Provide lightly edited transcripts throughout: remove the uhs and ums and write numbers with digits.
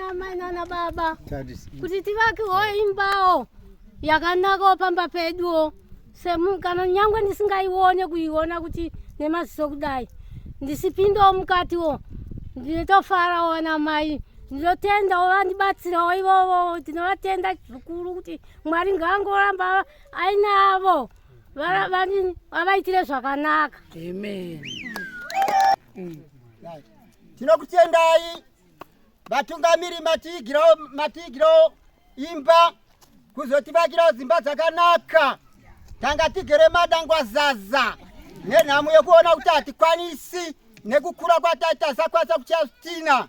na mai na baba kuti tivake imbawo yakanaka pamba peduo semu kana nyangwe ndisingaione kuiona kuti nemaziso kudai ndisipinda mukatiwo ndinotofara na mai ndinotenda wandibatsira ivovo tinovatenda zvikuru kuti Mwari ngangoramba ainavo vavaitire zvakanaka. Amen. Tinokutendai vatungamiri matigiro imba kuzotivakira dzimba dzakanaka. Tanga tigere madangwazaza nenhamu yekuona kuti hatikwanisi nekukura kwataita sakwanisa kuchastina.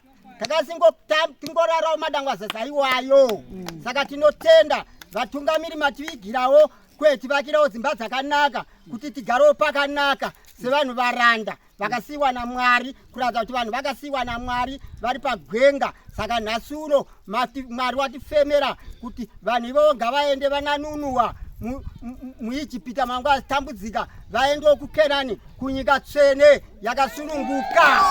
Tingorarawo madangwazaza iwayo. Saka tinotenda vatungamiri mativigirawo kwetivakirawo dzimba dzakanaka kuti tigarewo pakanaka sevanhu varanda vakasiiwa naMwari, kuratidza kuti vanhu vakasiiwa naMwari vari pagwenga. Saka nhasi uno Mwari watifemera kuti vanhu ivovo ngavaende vananunuwa muIjipita mangu azitambudzika vaendewo kuKenani kunyika tsvene yakasununguka.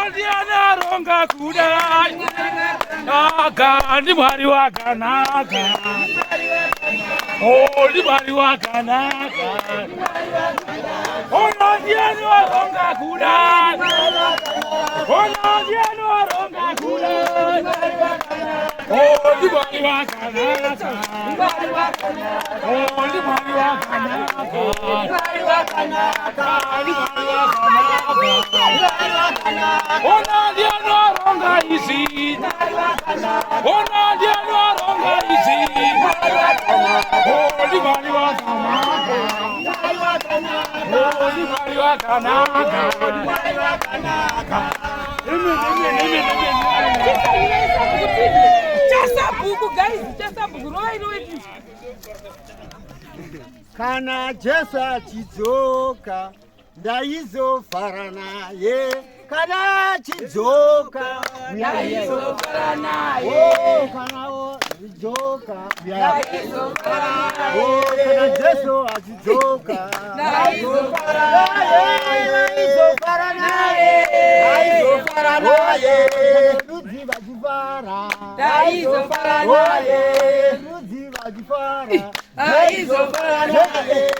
Ndiana ronga kudai Naga ndi Mwari wakanaka ndi Mwari wakanaka ndiana waronga kudai ndiana waronga kudai ndi Mwari wakanaka ndi Mwari Ona ndiano aronga izi Ona ndiano aronga izi Oli Mwari wakanaka Oli Mwari wakanaka Chasabuku guys, chasabuku right. Kana Jesu achidzoka ndaizofara naye. Kana chidzoka ndaizofara naye. Kana chidzoka ndaizofara naye. Kana Jesu achidzoka ndaizofara naye. Ndaizofara naye. Ndaizofara naye. Rudzi vachifara. Ndaizofara naye. Rudzi vachifara. Ndaizofara naye.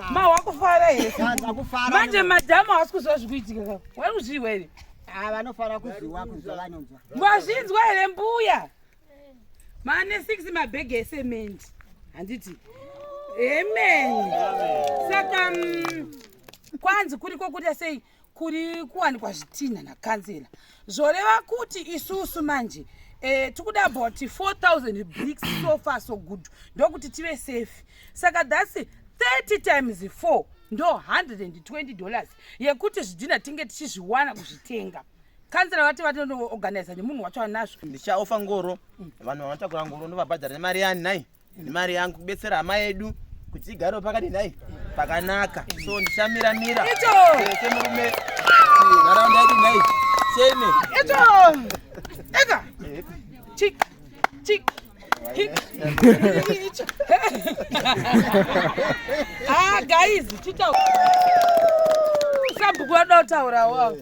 Ma wakufara here. Manje madama wasikuzwa zvikuitika. Wari kuzviwa here? Vanofara kuzviwa vanonzwa. Mwazvinzwa here mbuya? Mane 6 mabhegi esemende. Handiti. Amen. Saka kwanzi kuriko kuti sei kuri kuwanikwa zvitinha nakanzela. Zvoreva kuti isusu manje tikuda about 4,000 bricks so far so good. Ndokuti tive safe. Saka that's 30 times 4 ndo $120 yekuti zvidhina tinge tichizviwana kuzvitenga. Kanzera vati vatoorganize nemunhu wacho anazvo. Ndichaofa ngoro vanhu vanotakura ngoro ndovabhadhara nemari yani nai nemari yangu kubetsera hama yedu kuti igarewo pakati nai pakanaka. So ndichamira icho semurume nharaunda yedu nai cheme icho ega chik guys chita sabhuku wadotaura wao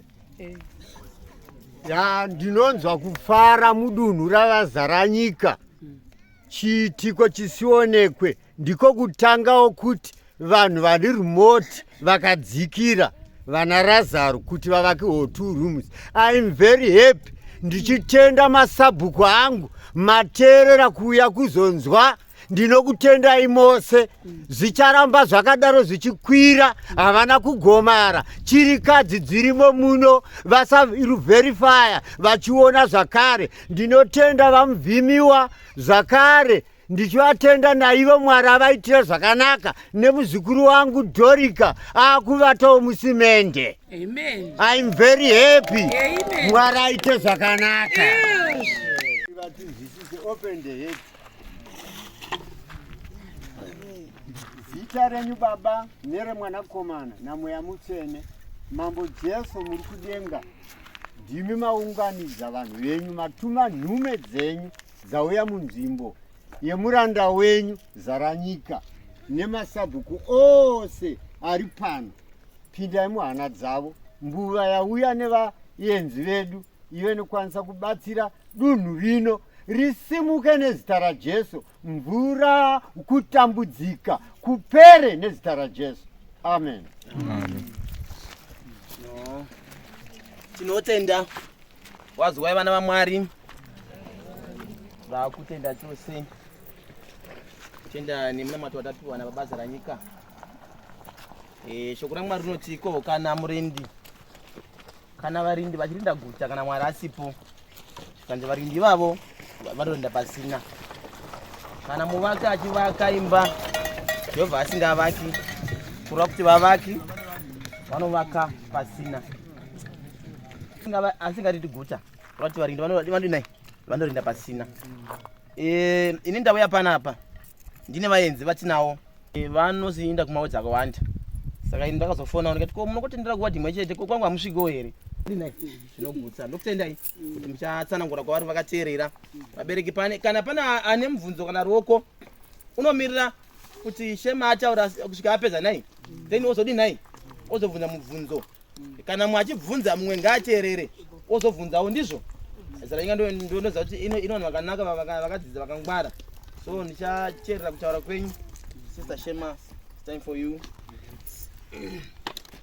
ndinonzwa kufara mudunhu ravazara nyika. Chiitiko chisionekwe ndiko kutangawo kuti vanhu vari remote vakadzikira vana Razaro kuti vavake 2 rooms. I'm very happy. Ndichitenda masabhuku angu materera kuuya kuzonzwa. Ndinokutendai mose. Zvicharamba zvakadaro zvichikwira, havana kugomara. Chirikadzi dzirimo muno vasaverifya vachiona zvakare. Ndinotenda vamuvhimiwa zvakare ndichivatenda naivo Mwari avaitire zvakanaka, nemuzukuru wangu Dorika akuvatawo musimende. Amen. I'm very happy. Amen. Mwari aite zvakanaka. Yes. Open the head. Zita renyu Baba neremwanakomana namweya mutsvene. Mambo Jesu muri kudenga, ndimi maunganidza vanhu venyu, matuma nhume dzenyu dzauya munzvimbo yemuranda wenyu Zara Nyika nemasabhuku ose ari pano. Pindai muhana dzavo, mbuva yauya nevaenzi vedu ive nokwanisa kubatsira dunhu rino risimuke nezita raJesu, mvura kutambudzika kupere nezita raJesu. Amen. Tinotenda wazwai vana vaMwari, vakutenda chose. Tenda nemunamato watatuwa nababa Zara Nyika. Shoko raMwari rinoti ko kana murindi kana varindi vachirinda guta kana Mwari asipo, kanzi varindi vavo vanorinda pasina. Kana muvaki achivaka imba Jehovha asingavaki, kureva kuti vavaki vanovaka pasina. Asingatiti guta kuti varindi vanorinda pasina. Ini ndauya panapa ndine vaenzi vatinawo vanozoinda kumawedzi akawanda, saka ini ndakazofona ndikati ko munokotendera kuva dhimwe chete kwangu hamusvikewo here. Zvinogutsa ndokutendai kuti muchatsanangura kwavari vakateerera. Vabereki kana pana ane mubvunzo kana ruoko unomirira kuti Shema ataura kusvika apedza nai, then ozodii nai ozobvunza mubvunzo. Kana mwachibvunza mumwe ngaateerere ozobvunzawo, ndizvo. Zara Nyika ndinoziva kuti ino vanhu vakanaka vakadzidza vakangwara, so ndichateerera kutaura kwenyu. Sister Shema, it's time for you.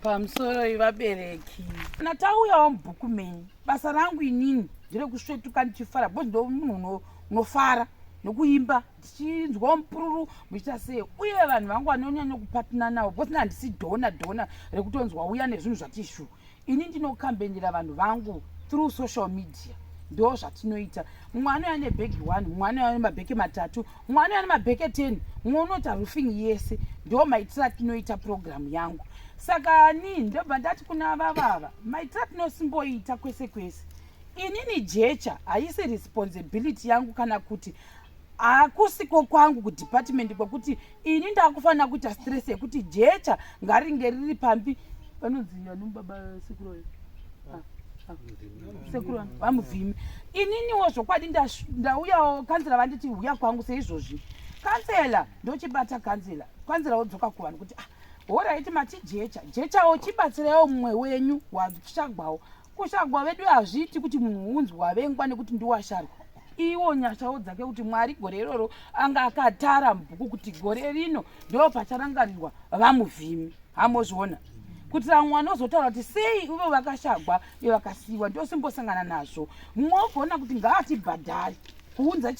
Pamusoro ivabereki, kana tauyawo mubhuku menyu, basa rangu inini nderekusvetuka ndichifara, bho ndo munhu unofara nokuimba, ndichinzwawo mupururu muchita sei, uye vanhu vangu vanonyanya kupatana navo, bhosina handisi dhona rekutonzwa uya nezvinhu zvatishu. Ini ndinokambenera vanhu vangu through social media, ndo zvatinoita. Mumwe anouya nebhegi 1, mumwe anouya nemabheki 3, mumwe anouya nemabheki 10, mumwe unoita roofing yese. Ndo maitiro atinoita programu yangu. Saka ni ndobva ndati kuna vavava, maitiro atinosimboita kwese kwese. Inini jecha haisi responsibility yangu kana kuti akusiko kwangu kudepartment kwekuti ini ndakufanira kuita stress yekuti jecha ngaringe riri pambi vanodziya nombaba sekuru sekuru vamuvhimi. Ininiwo zvokwadi ndauyawo kansela vanditi uya kwangu seizvozvi. Kansela ndochibata kansela wodzoka kuvanhu kuti oraiti mati jechawo chibatsirawo mumwe wenyu washagwawo. Kushagwa vedu hazviti kuti munhu unzwa vengwa nekuti ndiwasharwa. Iwo nyashawo dzake kuti Mwari gore iroro anga akatara mubhuku kuti gore rino ndo pacharangarirwa vamuvhimi. Hamozviona kuti vamwe vanozotaura kuti sei ivo vakashagwa ivo vakasiyiwa, ndosimbosangana nazvo. Mumwe wogona kuti ngaatibhadhari kuunza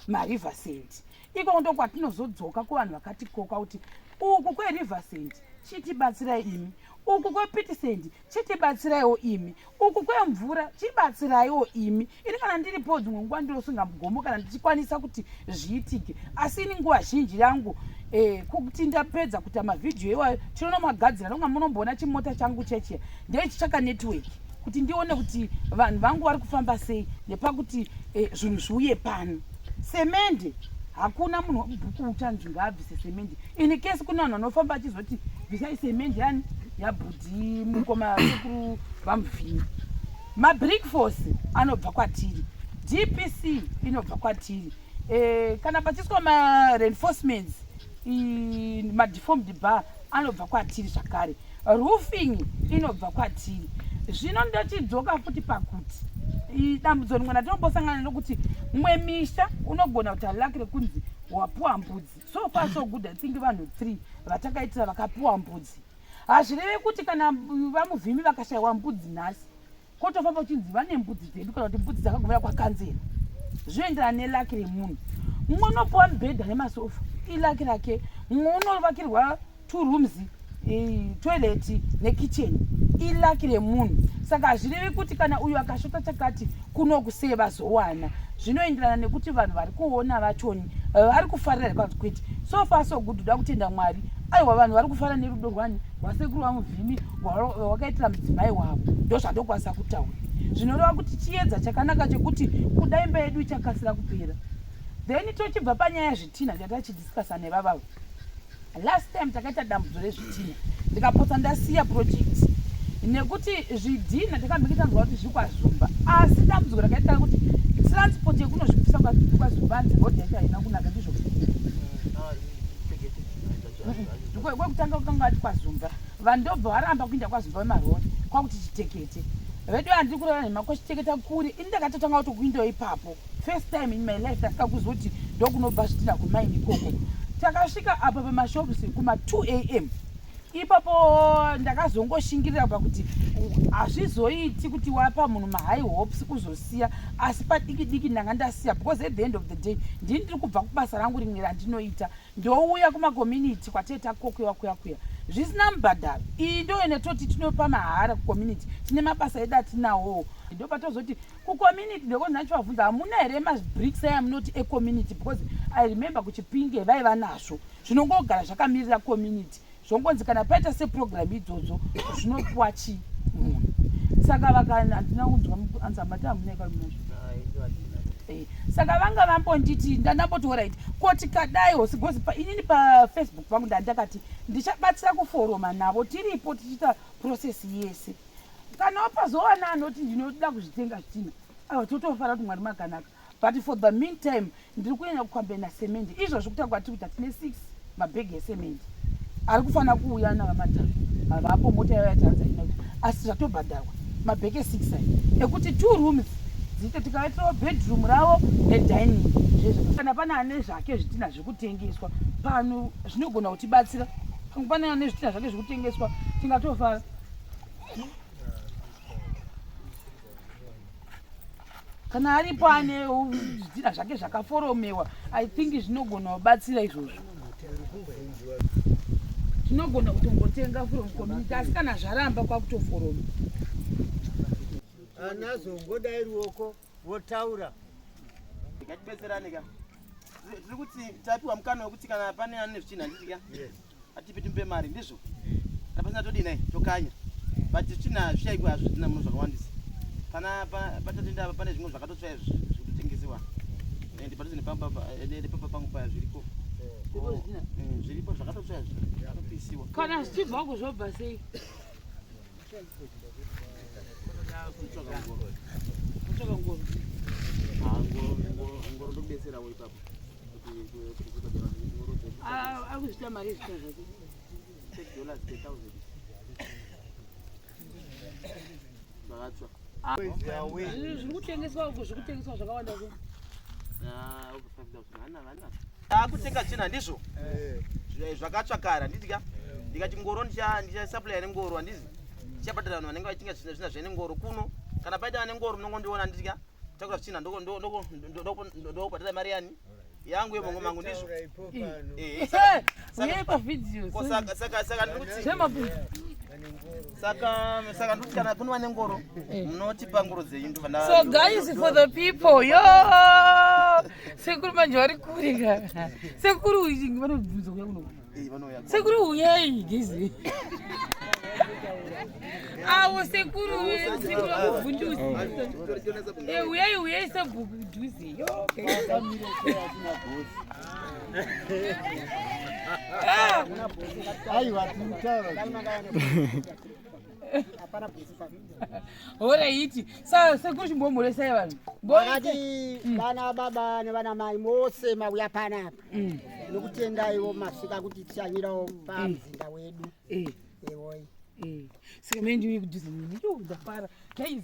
mariversend. Iko ndo kwatinozodzoka kuvanhu vakatikoka kuti uku kweriversend chitibatsirai imi, uku kwePitisend chitibatsiraiwo imi, uku kwemvura chibatsiraiwo imi. Ini kana ndiripo dzimwe nguva ndinosunga mugomo kana ndichikwanisa kuti zviitike, asi ini nguva zhinji yangu kuti ndapedza kuita mavhidhiyo iwayo tinonomagadzira. Nomwe munomboona chimota changu cheche ndeichi chaka network kuti ndione kuti vanhu vangu vari kufamba sei nepakuti zvinhu zviuye pano. Semende hakuna munhu wamubhuku uchanzi ngaabvise semende. Ini kesi kuna vanhu vanofamba achizoti bvisai semende yani yabhudhi mukoma sekuru vamuvhimi. Mabrick force anobva kwatiri, DPC inobva kwatiri, kana pachiswa mareinforcements madeformed bar anobva kwatiri zvakare, roofing inobva kwatiri. Zvino ndochidzoka futi pakuti dambudzo rimwe ratinombosangana nokuti mumwe misha unogona kuti halilakire kunzi wapuwa mbudzi. So far so good, I think vanhu 3 vatakaitira vakapuwa mbudzi. Hazvirevi kuti kana vamuvhimi vakashayiwa mbudzi nhasi kotofamba uchinzi vane mbudzi dzedu kana kuti mbudzi dzakagumira kwakanzera. Zvinoenderana nelaki remunhu. Mumwe unopuwa mubhedha nemasofa ilaki rake, mumwe unovakirwa 2 rooms, toilet nekitchen ilaki remunhu. saka hazvirevi kuti kana uyu akashota chakati kunokuseva zowana. Zvinoenderana nekuti vanhu vari kuona vachoni vari kufarira kwanzi kwete. So far so good, kuda kutenda Mwari. Aiwa vanhu vari kufara nerudo rwani rwasekuru vamuvhimi wakaitira mudzimai wavo ndozvandokwanisa kutaura. Zvinoreva kuti chiedza chakanaka chekuti kudaimba yedu ichakasira kupera. Then tochibva panyaya yazvitina tatachidiscussa nevavavo. Last time takaita dambudzo rezvitina ndikapota ndasiya project nekuti zvidhina takambokitanzwa kuti zviri kwaZumba, asi dambudziko rakaita kuti transport yekunozvipisa kwaZumba road yacho haina kunaka. Ndizvo kwekutanga kukanga ati kwaZumba vanhu ndobva varamba kuinda kwaZumba vemarori kwakuti chitekete vedu handiri kureva nemakwashiteketa kure. Ini ndakatotanga kuti kuindawo ipapo first time in my life ndasika kuzwa kuti ndokunobva zvitina kumaini ikoko. Takasvika apa pamashops kuma 2 am ipapo ndakazongoshingirira pakuti hazvizoiti kuti wapa munhu mahigh hopes kuzosiya, asi padiki diki ndanga ndasiya because at the end of the day ndini ndiri kubva kubasa rangu rimwe randinoita ndouya kumacommunity kwatee takokewa kuya zvisina mubhadharo. Iyi ndo inetoti tinopa mahara kucommunity, tine mabasa edu atinawo. Ndo patozoti kucommunity ndiko ndinachivabvunza hamuna here mabricks aya munoti ecommunity, because I remember kuchipinge vaiva nazvo zvinongogara zvakamirira community zvongonzi kana paita seprogram idzodzo zvinopuwa chi munhu. Saka vakana handina kunzwa anzamata hamunaika munazvo. Saka vanga vambonditi ndandamboti alright koti kadai hosigozi inini paFacebook pangu ndandakati ndichabatsira kuforoma navo tiripo tichiita process yese. Kana wapazowana anoti ndinoda kuzvitenga zvitina aiwa totofara kuti Mwari makanaka. But for the meantime ndiri kuenda kukwambena semendi izvo zvikuta kwati kuti tine 6 mabhegi esemendi ari kufanira kuuya navamatatu avapo mota yavo yaTanzania asi zvatobhadharwa mabhegi 6 aya ekuti 2 rooms dzite tikaitirawo bedroom ravo nedining zvezvo. Kana pana ane zvake zvitina zvekutengeswa pano zvinogona kutibatsira. Pana ane zvitina zvake zvekutengeswa tingatofara. Kana aripo ane zvitina zvake zvakaforomewa I think zvinogona kubatsira izvozvo. Tinogona kutongotenga from community asi kana zvaramba kwakutoforoma. Anazongodai ruoko votaura. Ngatibetserane ka. Zviri kuti tapiwa mukana wekuti kana pane ane zvitina ndizika. Atipe timpe mari ndizvo. Tapasina todi nai tokanya. But zvitina zvishaikwa zvitina munhu zvakawandisa. Kana patatenda pane zvimwe zvakatotsva zvekutengesewa. Ende patozine pamba pangu paya zviriko. Zviripo zvakatotsva zvakapisiwa. Kana zvichibva kuzvobva sei? Kutsvaka ngoro. Ngoro ndokudetserawo ipapo. Akuzvita mari ezvita zvake. $10 zvakatsva. Zviri kutengeswa uko zvikutengeswa zvakawanda ko. Over 5,000 akutenga china ndizvo zvakatsvakara ndidya ndikati ngoro ndichasapulaya nengoro handizi ndichabhadhara vanhu vanenge vachitenga zvina zvene ngoro kuno kana paita ane ngoro munongondiona ndidya takura zvichina ndokubhadhara mari yani yangu yemongo mangu ndizvo uyaipa video saka ndikuti saka ndikuti kana kunova nengoro munotipa ngoro dzenyu. So guys, for the people yo sekuru manje vari kure ka sekuru uyi vanobvunza kuya kuno sekuru uyai gizi awo sekuru sekuvhunduzi uyai sabhuku dhuzi yo aiwa timutaura alright sa sekuru chimbomhoresai vanhu vakati vana baba nevana mai mose mauya panapa nekutendaiwo masvika kuti tichanyirawo pamuzinda wedu ewoi saka mendiuye kudhuze nini ndokudafara guys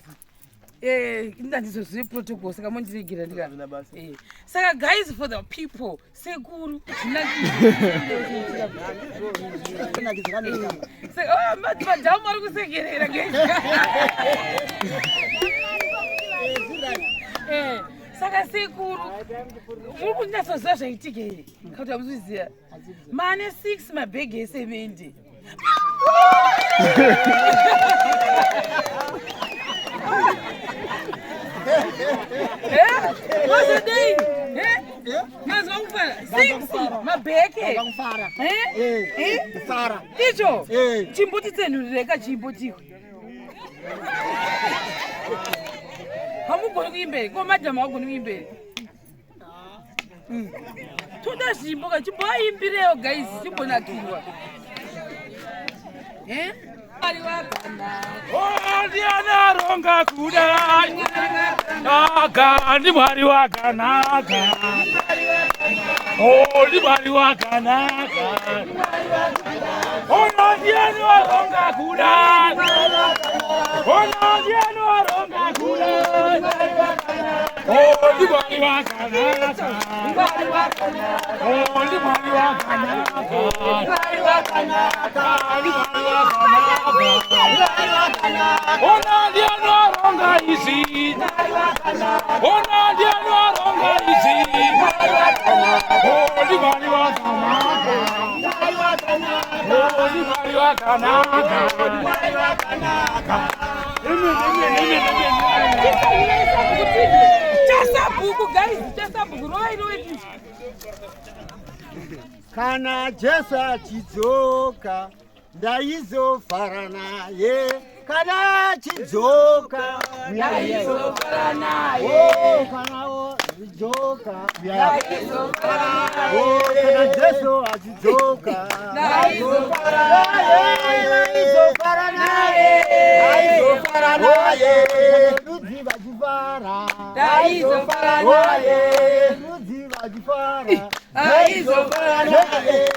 indandizozive protocol saka mondiregera ndika saka guys for the people sekuru madhamu ari kusekerera saka sekuru muri kunyatsoziva zvaitika here kauti hamuzviziva mane 6 mabhegi esemendi Ndava kufara. Kufara. Icho chimbuti tsenhurire chimbutikwe hamugoni kuimberi ko madhamu agoni kuimberi toda zvimbo chimboaimbireyo guys chimbonakirwa ndianaronga kudai aka ndi mwari wakanaka ndi mwari wakanaka ona ndianaronga kudai ona ndianaronga kudai ndi mwari wakanaka ndi mwari wakanaka ona ndianoronga izi ona ndianoronga izi ndi mwari wakanaka ndi mwari wakanaka chasabuku guys chasabuku roiroiti kana Jesu achidzoka ndaizofara naye kana achidzoka ndaizofara naye kana achidzoka kana Jesu achidzoka ndaizofara naye rudzi vachifara ndaizofara naye rudzi vachifara ndaizofara naye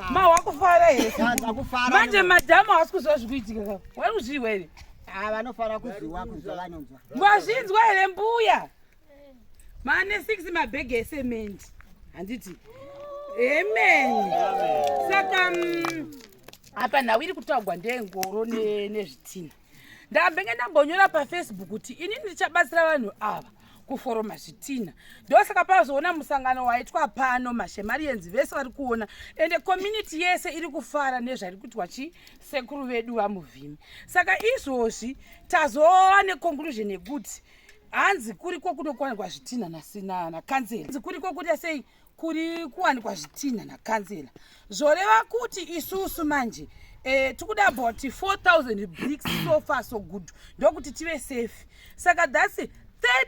ma wakufara here manje madhamu hasi kuzva zvikuitika wari kuzviwa here vanofara kuziwa vanonzwa mwazvinzwa here mbuya mane 6 mabhegi esemende handiti amen saka apa nhau iri kutaurwa ndengoro nezvitina ndambenge ndambonyora pafacebook kuti inini ndichabatsira vanhu ava kuforoma zvitina ndosaka pazoona musangano waitwa pano mashemarienzi vese vari kuona ende community yese iri kufara nezvari kuitwa chisekuru vedu vamuvhimi saka izvozvi tazova neconclusion yekuti hanzi kuriko kunokuwanikwa zvitina nakanzera hanzi kuriko kuti sei kuri kuwanikwa zvitina nakanzera zvoreva kuti isusu manje tikuda about 4,000 bricks so far so good ndokuti tive safe saka that's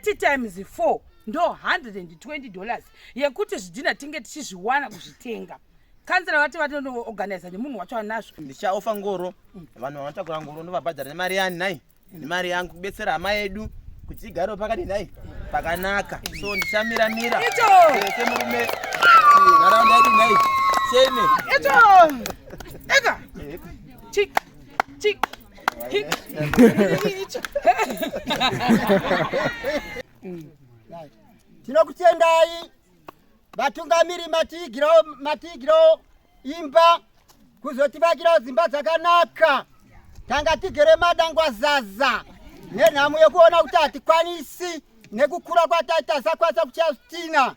30 times 4 ndo $120 yekuti zvidhina tinge tichizviwana kuzvitenga kanzera vati vatoorganiza nemunhu wacho anazvo ndichaofa ngoro vanhu vanotakura ngoro ndovabhadhara nemari yani nai nemari yangu kubetsera hama yedu kuti igarewo pakati nai pakanaka so ndichamiramira semurume nharaunda yedu nai cheme ega chik tinokutendai vatungamiri matigirawo imba kuzotivakirawo dzimba dzakanaka tanga tigere madangwazaza nenhamu yekuona kuti hatikwanisi nekukura kwataita sakwanisa kuchaya zvitina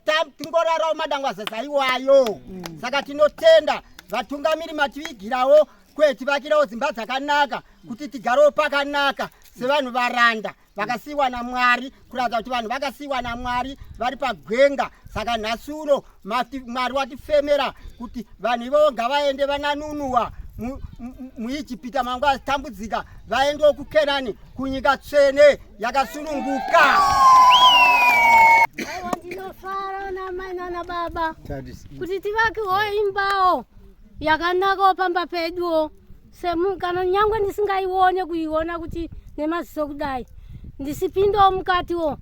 takatingorarawo madangwazaza iwayo saka tinotenda vatungamiri mativigirawo kwetivakirawo dzimba dzakanaka kuti tigarewo pakanaka sevanhu varanda vakasiyiwa naMwari kuratidza kuti vanhu vakasiyiwa naMwari vari pagwenga saka nhasuno Mwari watifemera kuti vanhu ivovo ngavaende vananunuwa muIjipita mangu azitambudzika vaendewo kuKenani kunyika tsvene yakasununguka. Aiwa ndinofara namai nanababa kuti tivakiwo imbawo yakanakawo pamba peduwo kana nyangwe ndisingaione kuiona kuti nemaziso kudai ndisipindawo mukatiwo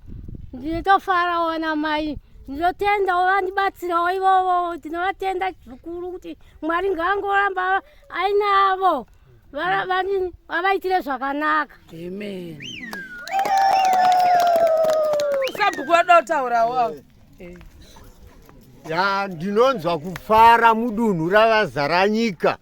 ndinotofarawo namai ndinotendawo vandibatsirawo ivovo tinovatenda zvikuru kuti Mwari ngaangoramba ainavo vavaitire zvakanaka. Amen. Sabhuku wada kutaurawo ndinonzwa kufara mudunhu ravazara nyika.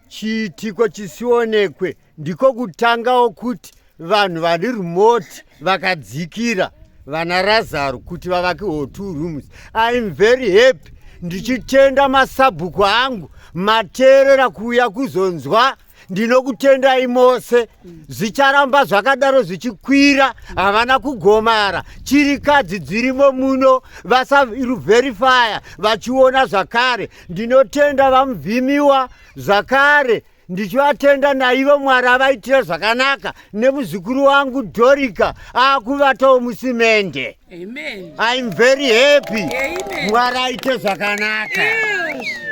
Chiitiko chisionekwe ndiko kutangawo kuti vanhu vari remote vakadzikira vana Razaro kuti vavake 2 rooms. I'm very happy. Ndichitenda masabhuku angu mateerera kuuya kuzonzwa. Ndinokutendai mose. Zvicharamba zvakadaro zvichikwira, havana kugomara. Chirikadzi dzirimo muno vasaverifya vachiona zvakare. Ndinotenda vamuvhimiwa zvakare. Ndichivatenda naivo Mwari avaitire zvakanaka nemuzukuru wangu Dorika akuvatawo musimende. Amen. I'm very happy. Amen. Mwari aite zvakanaka. Yes.